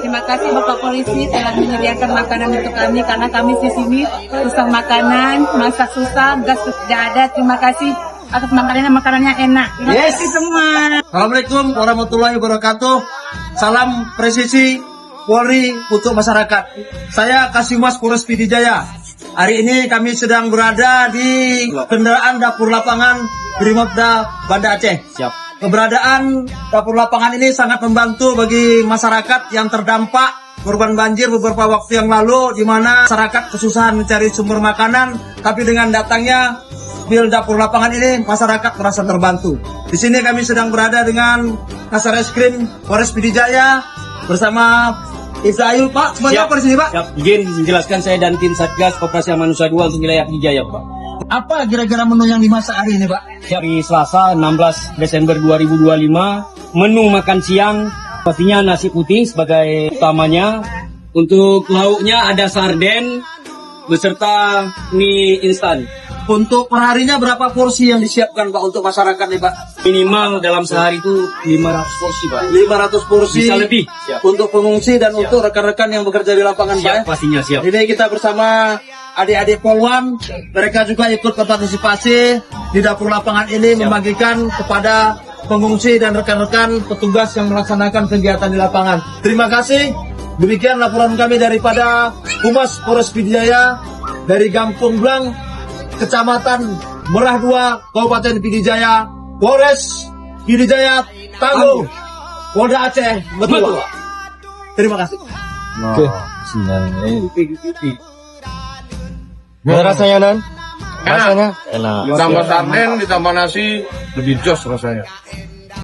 Terima kasih Bapak Polisi telah menyediakan makanan untuk kami karena kami di sini susah makanan, masak susah, gas tidak ada. Terima kasih atas makanannya enak. Terima kasih semua. Assalamualaikum warahmatullahi wabarakatuh. Salam presisi Polri untuk masyarakat. Saya Kasimas Polres PD Jaya. Hari ini kami sedang berada di kendaraan dapur lapangan Brimopda Banda Aceh. Siap. Keberadaan dapur lapangan ini sangat membantu bagi masyarakat yang terdampak korban banjir beberapa waktu yang lalu, di mana masyarakat kesusahan mencari sumber makanan, tapi dengan datangnya bil dapur lapangan ini masyarakat merasa terbantu. Di sini kami sedang berada dengan Kasareskrim Polres PD Jaya bersama Ibda Ayu. Pak, semuanya apa di sini, Pak? Siap. Izin menjelaskan saya dan tim Satgas Koperasi Amanusa 2 untuk wilayah PD Jaya, Pak. Apa kira-kira menu yang dimasak hari ini, Pak? Hari Selasa 16 Desember 2025, menu makan siang pastinya nasi putih sebagai utamanya. Untuk lauknya ada sarden beserta mie instan. Untuk perharinya berapa porsi yang disiapkan, Pak, untuk masyarakat nih, Pak? Minimal dalam sehari itu 500 porsi, Pak. 500 porsi. Bisa lebih. Siap. Untuk pengungsi dan untuk rekan-rekan yang bekerja di lapangan, Siap, Pak. pastinya siap. Ini kita bersama adik-adik Polwan, mereka juga ikut berpartisipasi di dapur lapangan ini, membagikan kepada pengungsi dan rekan-rekan petugas yang melaksanakan kegiatan di lapangan. Terima kasih. Demikian laporan kami daripada Humas Polres PD Jaya dari Gampung Blang, Kecamatan Merah 2, Kabupaten PD Jaya, Polres PD Jaya, Tangguh, Polda Aceh. Betul. Terima kasih. Gimana rasanya, Nan? Rasanya enak. Ditambah sarden, ditambah nasi, lebih jos rasanya.